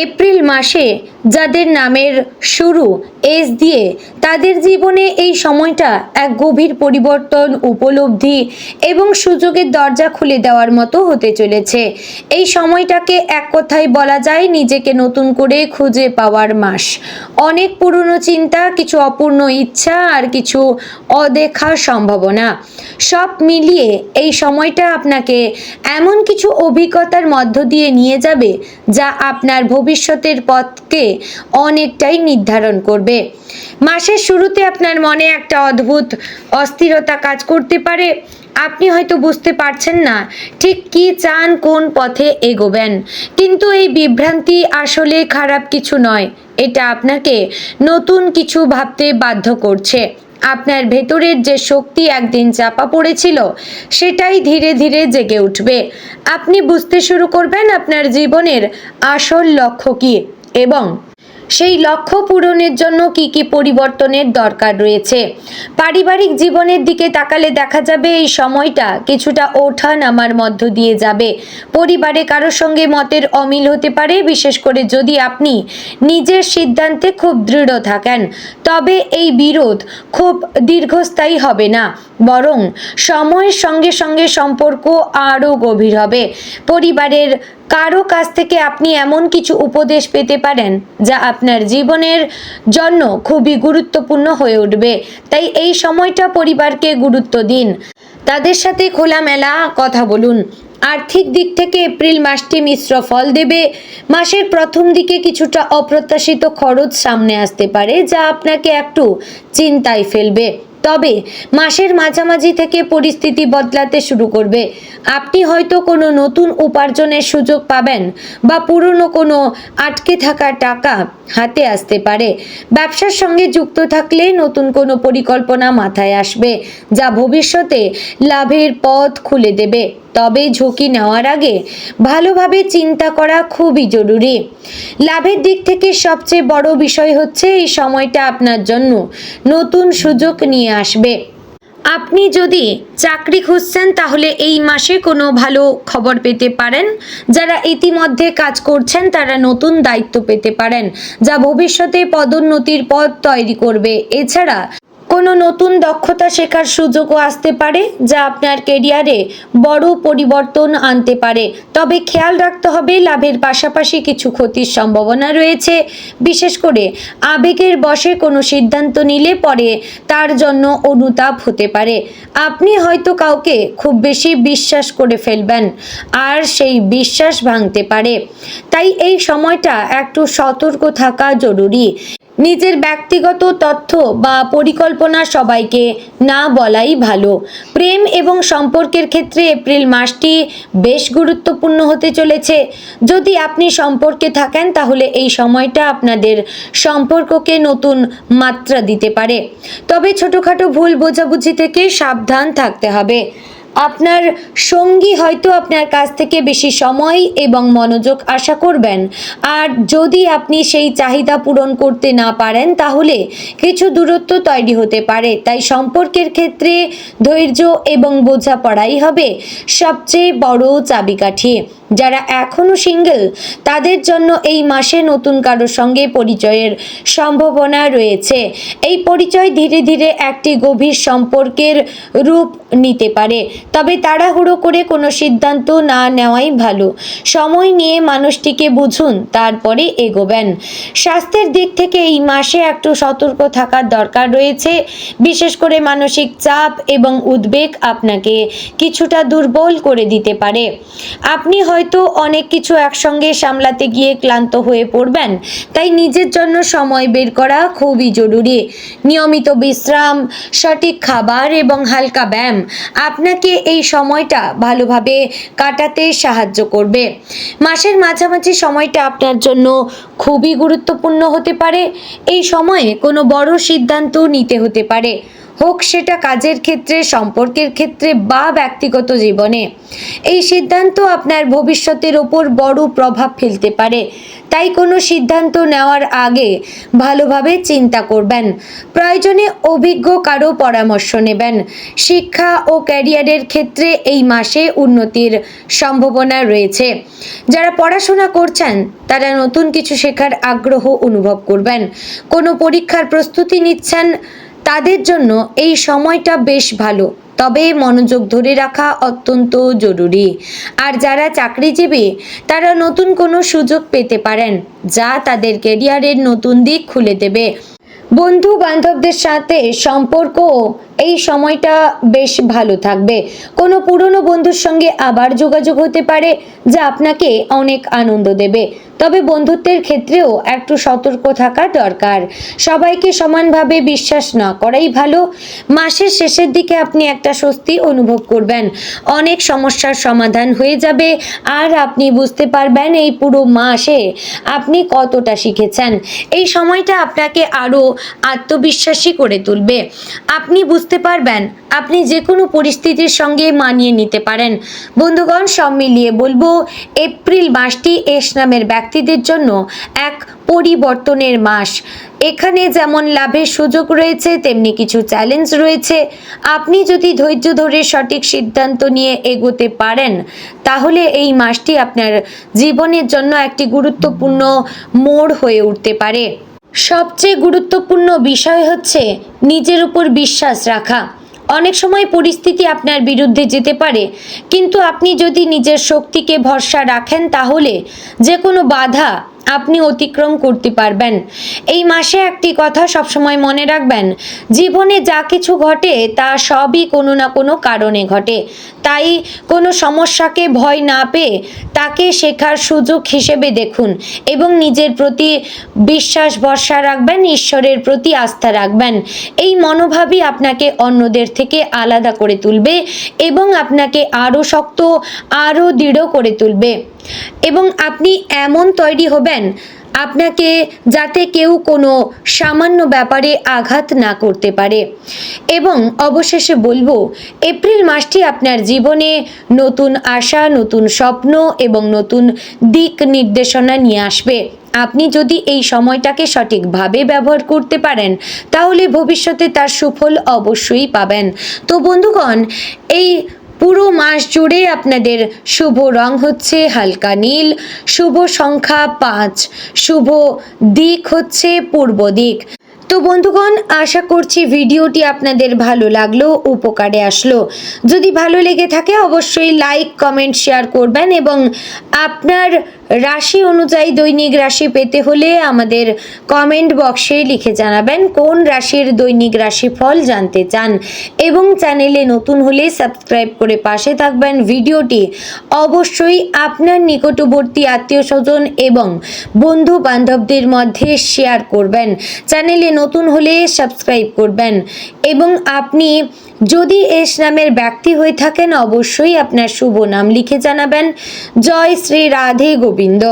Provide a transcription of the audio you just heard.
April মাসে যাদের নামের শুরু এস দিয়ে, তাদের জীবনে এই সময়টা এক গভীর পরিবর্তন, উপলব্ধি এবং সুযোগের দরজা খুলে দেওয়ার মতো হতে চলেছে। এই সময়টাকে এক কথায় বলা যায় নিজেকে নতুন করে খুঁজে পাওয়ার মাস। অনেক পুরনো চিন্তা, কিছু অপূর্ণ ইচ্ছা আর কিছু অদেখা সম্ভাবনা সব মিলিয়ে এই সময়টা আপনাকে এমন কিছু অভিজ্ঞতার মধ্য দিয়ে নিয়ে যাবে যা আপনার ভবিষ্যতের পথকে অনেকটাই নির্ধারণ করবে। মাসের শুরুতে আপনার মনে একটা অদ্ভুত অস্থিরতা কাজ করতে পারে। আপনি হয়তো বুঝতে পারছেন না ঠিক কি চান, কোন পথে এগোবেন। কিন্তু এই বিভ্রান্তি আসলে খারাপ কিছু নয়, এটা আপনাকে নতুন কিছু ভাবতে বাধ্য করছে। আপনার ভেতরের যে শক্তি একদিন চাপা পড়েছিল সেটাই ধীরে ধীরে জেগে উঠবে। আপনি বুঝতে শুরু করবেন আপনার জীবনের আসল লক্ষ্য কী এবং সেই লক্ষ্য পূরণের জন্য কি কি পরিবর্তনের দরকার রয়েছে। পারিবারিক জীবনের দিকে তাকালে দেখা যাবে এই সময়টা কিছুটা ওঠা নামার মধ্য দিয়ে যাবে। পরিবারে কারোর সঙ্গে মতের অমিল হতে পারে, বিশেষ করে যদি আপনি নিজের সিদ্ধান্তে খুব দৃঢ় থাকেন। তবে এই বিরোধ খুব দীর্ঘস্থায়ী হবে না, বরং সময়ের সঙ্গে সঙ্গে সম্পর্ক আরও গভীর হবে। পরিবারের কারো কাছ থেকে আপনি এমন কিছু উপদেশ পেতে পারেন যা আপনার জীবনের জন্য খুবই গুরুত্বপূর্ণ হয়ে উঠবে। তাই এই সময়টা পরিবারকে গুরুত্ব দিন, তাদের সাথে খোলামেলা কথা বলুন। আর্থিক দিক থেকে এপ্রিল মাসটি মিশ্র ফল দেবে। মাসের প্রথম দিকে কিছুটা অপ্রত্যাশিত খরচ সামনে আসতে পারে যা আপনাকে একটু চিন্তায় ফেলবে। তবে মাসের মাঝামাঝি থেকে পরিস্থিতি বদলাতে শুরু করবে। আপনি হয়তো কোনো নতুন উপার্জনের সুযোগ পাবেন বা পুরনো কোনো আটকে থাকা টাকা হাতে আসতে পারে। ব্যবসার সঙ্গে যুক্ত থাকলে নতুন কোনো পরিকল্পনা মাথায় আসবে যা ভবিষ্যতে লাভের পথ খুলে দেবে। তবে ঝুঁকি নেওয়ার আগে ভালোভাবে চিন্তা করা খুবই জরুরি। লাভের দিক থেকে সবচেয়ে বড় বিষয় হচ্ছে এই সময়টা আপনার জন্য নতুন সুযোগ নিয়ে আসবে। আপনি যদি চাকরি খুঁজছেন তাহলে এই মাসে কোনো ভালো খবর পেতে পারেন। যারা ইতিমধ্যে কাজ করছেন তারা নতুন দায়িত্ব পেতে পারেন যা ভবিষ্যতে পদোন্নতির পথ তৈরি করবে। এছাড়া কোনো নতুন দক্ষতা শেখার সুযোগও আসতে পারে যা আপনার ক্যারিয়ারে বড় পরিবর্তন আনতে পারে। তবে খেয়াল রাখতে হবে লাভের পাশাপাশি কিছু ক্ষতির সম্ভাবনা রয়েছে, বিশেষ করে আবেগের বশে কোনো সিদ্ধান্ত নিলে পরে তার জন্য অনুতাপ হতে পারে। আপনি হয়তো কাউকে খুব বেশি বিশ্বাস করে ফেলবেন আর সেই বিশ্বাস ভাঙতে পারে। তাই এই সময়টা একটু সতর্ক থাকা জরুরি। নিজের ব্যক্তিগত তথ্য বা পরিকল্পনা সবাইকে না বলাই ভালো। প্রেম এবং সম্পর্কের ক্ষেত্রে এপ্রিল মাসটি বেশ গুরুত্বপূর্ণ হতে চলেছে। যদি আপনি সম্পর্কে থাকেন তাহলে এই সময়টা আপনাদের সম্পর্ককে নতুন মাত্রা দিতে পারে। তবে ছোটোখাটো ভুল বোঝাবুঝি থেকে সাবধান থাকতে হবে। আপনার সঙ্গী হয়তো আপনার কাছ থেকে বেশি সময় এবং মনোযোগ আশা করবেন, আর যদি আপনি সেই চাহিদা পূরণ করতে না পারেন তাহলে কিছু দূরত্ব তৈরি হতে পারে। তাই সম্পর্কের ক্ষেত্রে ধৈর্য এবং বোঝাপড়াই হবে সবচেয়ে বড় চাবিকাঠি। যারা এখনও সিঙ্গেল তাদের জন্য এই মাসে নতুন কারোর সঙ্গে পরিচয়ের সম্ভাবনা রয়েছে। এই পরিচয় ধীরে ধীরে একটি গভীর সম্পর্কের রূপ নিতে পারে। তবে তাড়াহুড়ো করে কোনো সিদ্ধান্ত না নেওয়াই ভালো। সময় নিয়ে মানুষটিকে বুঝুন, তারপরে এগোবেন। স্বাস্থ্যের দিক থেকে এই মাসে একটু সতর্ক থাকার দরকার রয়েছে। বিশেষ করে মানসিক চাপ এবং উদ্বেগ আপনাকে কিছুটা দুর্বল করে দিতে পারে। আপনি হয়তো অনেক কিছু একসঙ্গে সামলাতে গিয়ে ক্লান্ত হয়ে পড়বেন, তাই নিজের জন্য সময় বের করা খুবই জরুরি। নিয়মিত বিশ্রাম, সঠিক খাবার এবং হালকা ব্যায়াম আপনাকে এই সময়টা ভালোভাবে কাটাতে সাহায্য করবে। মাসের মাঝামাঝি সময়টা আপনার জন্য খুবই গুরুত্বপূর্ণ হতে পারে। এই সময়ে কোনো বড় সিদ্ধান্ত নিতে হতে পারে। হোক সেটা কাজের ক্ষেত্রে, সম্পর্কের ক্ষেত্রে বা ব্যক্তিগত জীবনে। এই সিদ্ধান্ত আপনার ভবিষ্যতের ওপর বড় প্রভাব ফেলতে পারে, তাই কোনো সিদ্ধান্ত নেওয়ার আগে ভালোভাবে চিন্তা করবেন। প্রয়োজনে অভিজ্ঞ কারো পরামর্শ নেবেন। শিক্ষা ও ক্যারিয়ারের ক্ষেত্রে এই মাসে উন্নতির সম্ভাবনা রয়েছে। যারা পড়াশোনা করছেন তারা নতুন কিছু শেখার আগ্রহ অনুভব করবেন। কোনো পরীক্ষার প্রস্তুতি নিচ্ছেন তাদের জন্য এই সময়টা বেশ ভালো, তবে মনোযোগ ধরে রাখা অত্যন্ত জরুরি। আর যারা চাকরিজীবী তারা নতুন কোনো সুযোগ পেতে পারেন যা তাদের ক্যারিয়ারের নতুন দিক খুলে দেবে। বন্ধু বান্ধবদের সাথে সম্পর্ক এই সময়টা বেশ ভালো থাকবে। কোনো পুরনো বন্ধুর সঙ্গে আবার যোগাযোগ হতে পারে যা আপনাকে অনেক আনন্দ দেবে, তবে বন্ধুত্বের ক্ষেত্রেও একটু সতর্ক থাকা দরকার। সবাইকে সমানভাবে বিশ্বাস না করাই ভালো। মাসের শেষের দিকে আপনি একটা স্বস্তি অনুভব করবেন, অনেক সমস্যার সমাধান হয়ে যাবে আর আপনি বুঝতে পারবেন এই পুরো মাসে আপনি কতটা শিখেছেন। এই সময়টা আপনাকে আরও আত্মবিশ্বাসী করে তুলবে। আপনি বুঝতে পারবেন আপনি যে কোনো পরিস্থিতির সঙ্গে মানিয়ে নিতে পারেন। বন্ধুগণ, সব মিলিয়ে বলবো এপ্রিল মাসটি এস নামের ব্যক্তিদের জন্য এক পরিবর্তনের মাস। এখানে যেমন লাভের সুযোগ রয়েছে তেমনি কিছু চ্যালেঞ্জ রয়েছে। আপনি যদি ধৈর্য ধরে সঠিক সিদ্ধান্ত নিয়ে এগোতে পারেন তাহলে এই মাসটি আপনার জীবনের জন্য একটি গুরুত্বপূর্ণ মোড় হয়ে উঠতে পারে। সবচেয়ে গুরুত্বপূর্ণ বিষয় হচ্ছে নিজের উপর বিশ্বাস রাখা। অনেক সময় পরিস্থিতি আপনার বিরুদ্ধে যেতে পারে, কিন্তু আপনি যদি নিজের শক্তিকে ভরসা রাখেন তাহলে যে কোনো বাধা আপনি অতিক্রম করতে পারবেন। এই মাসে একটি কথা সবসময় মনে রাখবেন, জীবনে যা কিছু ঘটে তা সবই কোনো না কোনো কারণে ঘটে। তাই কোনো সমস্যাকে ভয় না পেয়ে তাকে শেখার সুযোগ হিসেবে দেখুন এবং নিজের প্রতি বিশ্বাস ভরসা রাখবেন, ঈশ্বরের প্রতি আস্থা রাখবেন। এই মনোভাবই আপনাকে অন্যদের থেকে আলাদা করে তুলবে এবং আপনাকে আরও শক্ত, আরও দৃঢ় করে তুলবে। এবং আপনি এমন তৈরি হবেন আপনাকে যাতে কেউ কোনো সামান্য ব্যাপারে আঘাত না করতে পারে। এবং অবশেষে বলবো এপ্রিল মাসটি আপনার জীবনে নতুন আশা, নতুন স্বপ্ন এবং নতুন দিক নির্দেশনা নিয়ে আসবে। আপনি যদি এই সময়টাকে সঠিকভাবে ব্যবহার করতে পারেন তাহলে ভবিষ্যতে তার সুফল অবশ্যই পাবেন। তো বন্ধুগণ, এই পুরো মাস জুড়ে আপনাদের শুভ রং হচ্ছে হালকা নীল, শুভ সংখ্যা 5, শুভ দিক হচ্ছে পূর্ব দিক। তো বন্ধুগণ, আশা করছি ভিডিওটি আপনাদের ভালো লাগলো, উপকারে আসলো। যদি ভালো লেগে থাকে অবশ্যই লাইক, কমেন্ট, শেয়ার করবেন এবং আপনার রাশি অনুযায়ী দৈনিক রাশি পেতে হলে আমাদের কমেন্ট বক্সে লিখে জানাবেন কোন রাশির দৈনিক রাশিফল জানতে চান। এবং চ্যানেলে নতুন হলে সাবস্ক্রাইব করে পাশে থাকবেন। ভিডিওটি অবশ্যই আপনার নিকটবর্তী আত্মীয় স্বজন এবং বন্ধু বান্ধবদের মধ্যে শেয়ার করবেন। চ্যানেলে নতুন হলে সাবস্ক্রাইব করবেন এবং আপনি যদি এস নামের ব্যক্তি হয়ে থাকেন অবশ্যই আপনার শুভ নাম লিখে জানাবেন। জয় শ্রী রাধে গোবিন্দ।